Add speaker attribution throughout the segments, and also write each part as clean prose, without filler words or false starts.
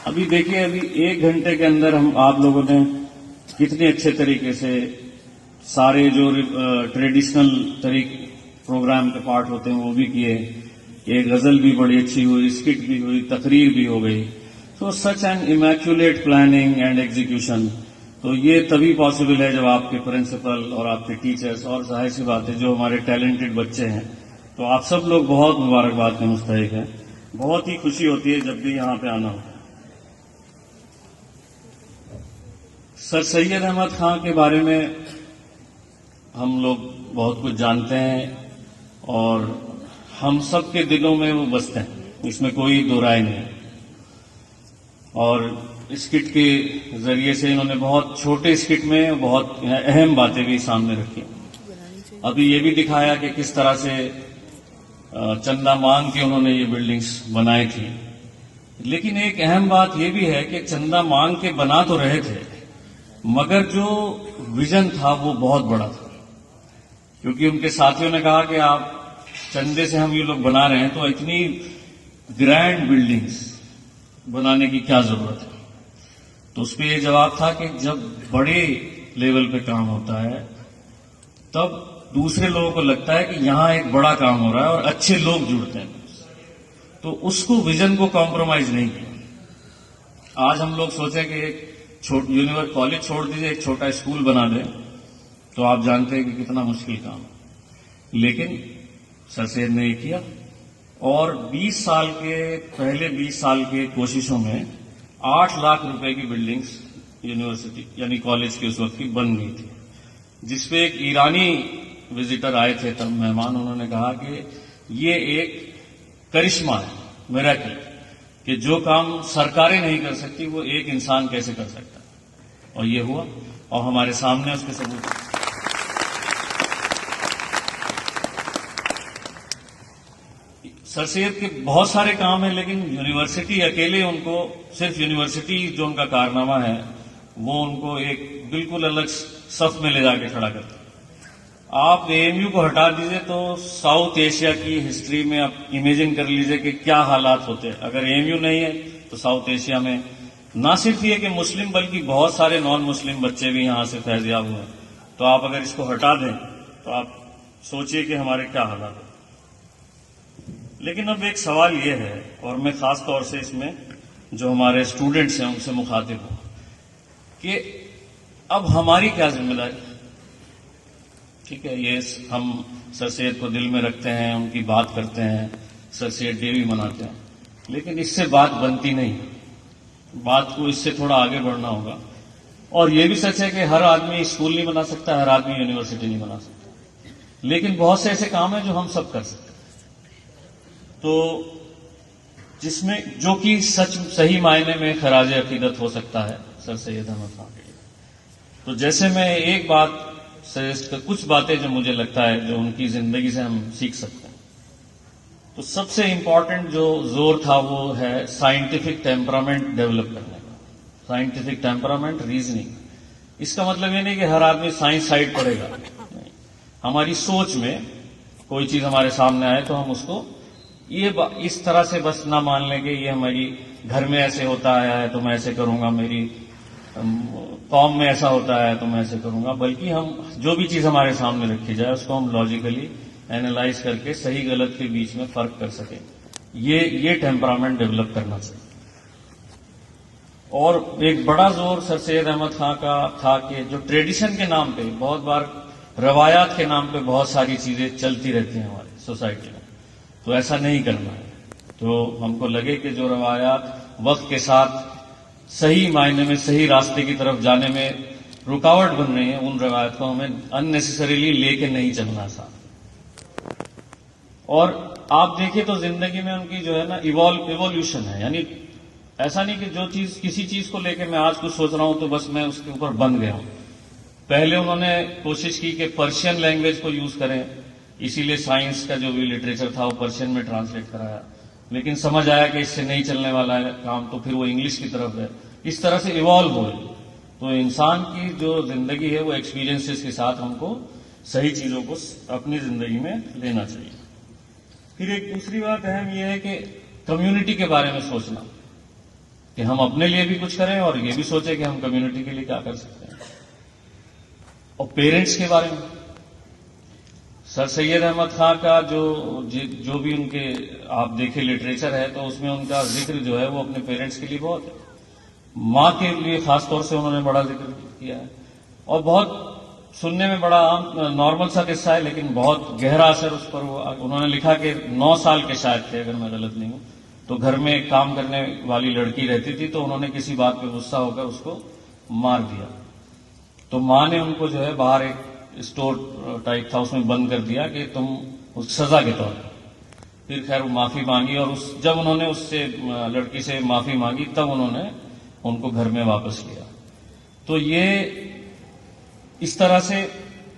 Speaker 1: ابھی دیکھیے، ابھی 1 گھنٹے کے اندر ہم آپ لوگوں نے کتنے اچھے طریقے سے سارے جو ٹریڈیشنل پروگرام کے پارٹ ہوتے ہیں وہ بھی کیے. ایک غزل بھی بڑی اچھی ہوئی، اسکٹ بھی ہوئی، تقریر بھی ہو گئی. تو such an immaculate planning and execution. تو یہ تبھی پاسبل ہے جب آپ کے پرنسپل اور آپ کے ٹیچرز، اور ظاہر سی بات ہے جو ہمارے ٹیلنٹڈ بچے ہیں. تو آپ سب لوگ بہت مبارکباد کے مستحق ہیں. بہت ہی خوشی ہوتی ہے جب بھی یہاں پہ آنا ہوتا ہے. سر سید احمد خان کے بارے میں ہم لوگ بہت کچھ جانتے ہیں اور ہم سب کے دلوں میں وہ بستے ہیں، اس میں کوئی دو رائے نہیں ہے. اور اسکٹ کے ذریعے سے انہوں نے بہت چھوٹے اسکٹ میں بہت اہم باتیں بھی سامنے رکھی. ابھی یہ بھی دکھایا کہ کس طرح سے چندہ مانگ کے انہوں نے یہ بلڈنگز بنائی تھی. لیکن ایک اہم بات یہ بھی ہے کہ چندہ مانگ کے بنا تو رہے تھے، مگر جو ویژن تھا وہ بہت بڑا تھا. کیونکہ ان کے ساتھیوں نے کہا کہ آپ چندے سے ہم یہ لوگ بنا رہے ہیں تو اتنی گرینڈ بلڈنگز بنانے کی کیا ضرورت ہے. تو اس پہ یہ جواب تھا کہ جب بڑے لیول پہ کام ہوتا ہے تب دوسرے لوگوں کو لگتا ہے کہ یہاں ایک بڑا کام ہو رہا ہے اور اچھے لوگ جڑتے ہیں. تو اس کو ویژن کو کمپرومائز نہیں کیا. آج ہم لوگ سوچیں کہ ایک کالج چھوڑ دیجیے، ایک چھوٹا اسکول بنا دیں، تو آپ جانتے ہیں کہ کتنا مشکل کام ہے. لیکن سر سید نے یہ کیا اور 20 سال کے کوششوں میں 8 لاکھ روپے کی بلڈنگز یونیورسٹی یعنی کالج کی اس وقت کی بن گئی تھی. جس پہ ایک ایرانی وزٹر آئے تھے تب مہمان، انہوں نے کہا کہ یہ ایک کرشمہ ہے، میراکل، کہ جو کام سرکاریں نہیں کر سکتی وہ ایک انسان کیسے کر سکتا ہے. اور یہ ہوا اور ہمارے سامنے اس کے ثبوت. سر سید کے بہت سارے کام ہیں، لیکن یونیورسٹی اکیلے ان کو صرف یونیورسٹی جو ان کا کارنامہ ہے وہ ان کو ایک بالکل الگ صف میں لے جا کے کھڑا کرتا ہے. آپ اے ایم یو کو ہٹا دیجئے تو ساؤتھ ایشیا کی ہسٹری میں آپ امیجن کر لیجئے کہ کیا حالات ہوتے ہیں. اگر اے ایم یو نہیں ہے تو ساؤتھ ایشیا میں نہ صرف یہ کہ مسلم بلکہ بہت سارے نان مسلم بچے بھی یہاں سے فیض یاب ہوئے. تو آپ اگر اس کو ہٹا دیں تو آپ سوچئے کہ ہمارے کیا حالات ہیں. لیکن اب ایک سوال یہ ہے، اور میں خاص طور سے اس میں جو ہمارے اسٹوڈنٹس ہیں ان سے مخاطب ہوں، کہ اب ہماری کیا ذمہ داری. ٹھیک ہے، یہ ہم سر سید کو دل میں رکھتے ہیں، ان کی بات کرتے ہیں، سر سید ڈے بھی مناتے ہیں، لیکن اس سے بات بنتی نہیں. بات کو اس سے تھوڑا آگے بڑھنا ہوگا. اور یہ بھی سچ ہے کہ ہر آدمی اسکول نہیں بنا سکتا، ہر آدمی یونیورسٹی نہیں بنا سکتا، لیکن بہت سے ایسے کام ہیں جو ہم سب کر سکتے ہیں. تو جس میں جو کہ صحیح معنی میں خراج عقیدت ہو سکتا ہے سر سید احمد خان کے لیے. تو جیسے میں ایک بات سجیسٹ کر، کچھ باتیں جو مجھے لگتا ہے جو ان کی زندگی سے ہم سیکھ سکتے ہیں. تو سب سے امپورٹنٹ جو زور تھا وہ ہے سائنٹیفک ٹیمپرامنٹ ڈیولپ کرنے کا. Scientific temperament, reasoning. اس کا مطلب یہ نہیں کہ ہر آدمی سائنس سائڈ پڑھے گا. نہیں. ہماری سوچ میں کوئی چیز ہمارے سامنے آئے تو ہم اس کو اس طرح سے بس نہ مان لیں کہ یہ ہماری گھر میں ایسے ہوتا آیا ہے تو میں ایسے کروں گا، میری قوم میں ایسا ہوتا ہے تو میں ایسے کروں گا. بلکہ ہم جو بھی چیز ہمارے سامنے رکھی جائے اس کو ہم لاجیکلی اینالائز کر کے صحیح غلط کے بیچ میں فرق کر سکیں. یہ ٹیمپرامنٹ ڈیولپ کرنا چاہیے. اور ایک بڑا زور سر سید احمد خان کا تھا کہ جو ٹریڈیشن کے نام پہ، بہت بار روایات کے نام پہ بہت ساری چیزیں چلتی رہتی ہیں ہماری سوسائٹی میں، تو ایسا نہیں کرنا ہے. تو ہم کو لگے کہ جو روایات وقت کے ساتھ صحیح معنی میں صحیح راستے کی طرف جانے میں رکاوٹ بن رہی ہیں، ان روایات کو ہمیں ان نیسیسریلی لے کے نہیں چلنا ساتھ. اور آپ دیکھیں تو زندگی میں ان کی جو ہے نا ایوولوشن ہے. یعنی ایسا نہیں کہ کسی چیز کو لے کے میں آج کچھ سوچ رہا ہوں تو بس میں اس کے اوپر بن گیا ہوں. پہلے انہوں نے کوشش کی کہ پرشین لینگویج کو یوز کریں، اسی لیے سائنس کا جو بھی لٹریچر تھا وہ پرشین میں ٹرانسلیٹ کرایا. لیکن سمجھ آیا کہ اس سے نہیں چلنے والا ہے کام، تو پھر وہ انگلش کی طرف ہے. اس طرح سے ایوالو ہوئے. تو انسان کی جو زندگی ہے وہ ایکسپیرینسز کے ساتھ ہم کو صحیح چیزوں کو اپنی زندگی میں لینا چاہیے. پھر ایک دوسری بات اہم یہ ہے کہ کمیونٹی کے بارے میں سوچنا. کہ ہم اپنے لیے بھی کچھ کریں اور یہ بھی سوچیں کہ ہم کمیونٹی کے لیے کیا کر سکتے ہیں. اور پیرنٹس کے بارے میں سر سید احمد خان کا جو بھی ان کے آپ دیکھیں لٹریچر ہے تو اس میں ان کا ذکر جو ہے وہ اپنے پیرنٹس کے لیے بہت ہے. ماں کے لیے خاص طور سے انہوں نے بڑا ذکر کیا ہے اور بہت سننے میں بڑا عام نارمل سا قصہ ہے لیکن بہت گہرا اثر اس پر ہوا. انہوں نے لکھا کہ 9 سال کے شاید تھے اگر میں غلط نہیں ہوں, تو گھر میں ایک کام کرنے والی لڑکی رہتی تھی تو انہوں نے کسی بات پہ غصہ ہو کر اس کو مار دیا. تو ماں نے ان کو جو ہے باہر ایک اسٹور ٹائپ تھا اس میں بند کر دیا کہ تم اس سزا کے طور پر. پھر خیر وہ معافی مانگی اور جب انہوں نے اس سے لڑکی سے معافی مانگی تب انہوں نے ان کو گھر میں واپس لیا. تو یہ اس طرح سے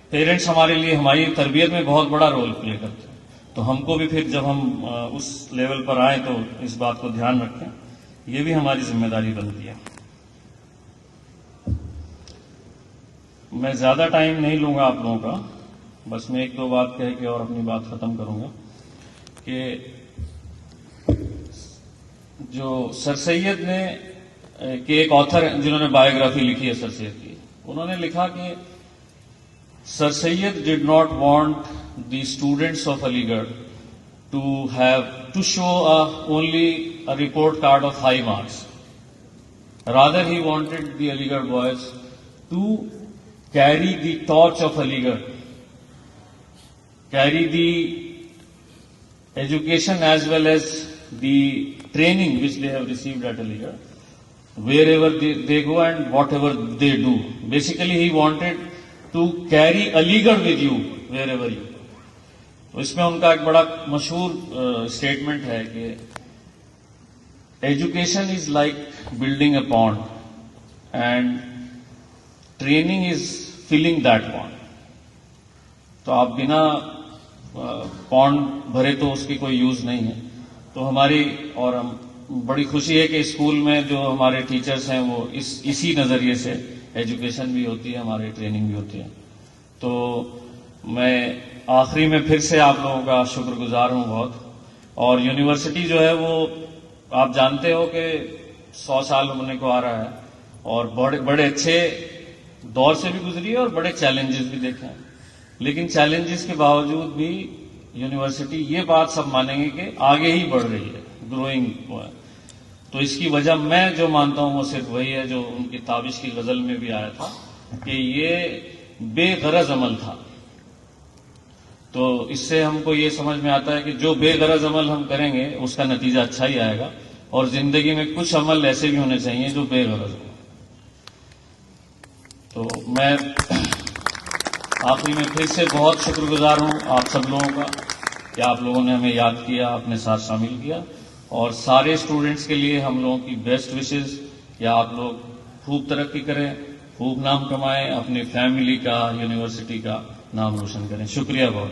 Speaker 1: پیرنٹس ہمارے لیے ہماری تربیت میں بہت بڑا رول پلے کرتے ہیں. تو ہم کو بھی پھر جب ہم اس لیول پر آئیں تو اس بات کو دھیان رکھیں, یہ بھی ہماری ذمہ داری بنتی ہے. میں زیادہ ٹائم نہیں لوں گا آپ لوگوں کا, بس میں 1-2 بات کہہ کے اور اپنی بات ختم کروں گا کہ جو سر سید نے کہ ایک آتھر جنہوں نے بایوگرافی لکھی ہے سر سید کی, انہوں نے لکھا کہ Sir Syed did not want the students of Aligarh to show only a report card of high marks. Rather, he wanted the Aligarh boys to carry the torch of Aligarh, carry the education as well as the training which they have received at Aligarh, wherever they go and whatever they do. Basically, he wanted to carry Aligarh with you wherever you go. تو اس میں ان کا ایک بڑا مشہور statement ہے کہ education is like building a pond and training is filling that pond. تو آپ بنا پونڈ بھرے تو اس کی کوئی یوز نہیں ہے. تو ہماری اور بڑی خوشی ہے کہ اسکول میں جو ہمارے ٹیچرز ہیں وہ اسی نظریے سے ایجوکیشن بھی ہوتی ہے, ہماری ٹریننگ بھی ہوتی ہے. تو میں آخری میں پھر سے آپ لوگوں کا شکر گزار ہوں بہت. اور یونیورسٹی جو ہے وہ آپ جانتے ہو کہ 100 سال ہونے کو آ رہا ہے اور بڑے اچھے دور سے بھی گزری ہے اور بڑے چیلنجز بھی دیکھے ہیں. لیکن چیلنجز کے باوجود بھی یونیورسٹی یہ بات سب مانیں گے کہ آگے ہی بڑھ رہی ہے, گروئنگ. تو اس کی وجہ میں جو مانتا ہوں وہ صرف وہی ہے جو ان کی تابش کی غزل میں بھی آیا تھا کہ یہ بے غرض عمل تھا. تو اس سے ہم کو یہ سمجھ میں آتا ہے کہ جو بے غرض عمل ہم کریں گے اس کا نتیجہ اچھا ہی آئے گا, اور زندگی میں کچھ عمل ایسے بھی ہونے چاہیے جو بے غرض ہوں. تو میں آخری میں پھر سے بہت شکر گزار ہوں آپ سب لوگوں کا کہ آپ لوگوں نے ہمیں یاد کیا, اپنے ساتھ شامل کیا, اور سارے اسٹوڈنٹس کے لیے ہم لوگوں کی بیسٹ وشز کہ آپ لوگ خوب ترقی کریں, خوب نام کمائیں, اپنی فیملی کا, یونیورسٹی کا نام روشن کریں. شکریہ بہت.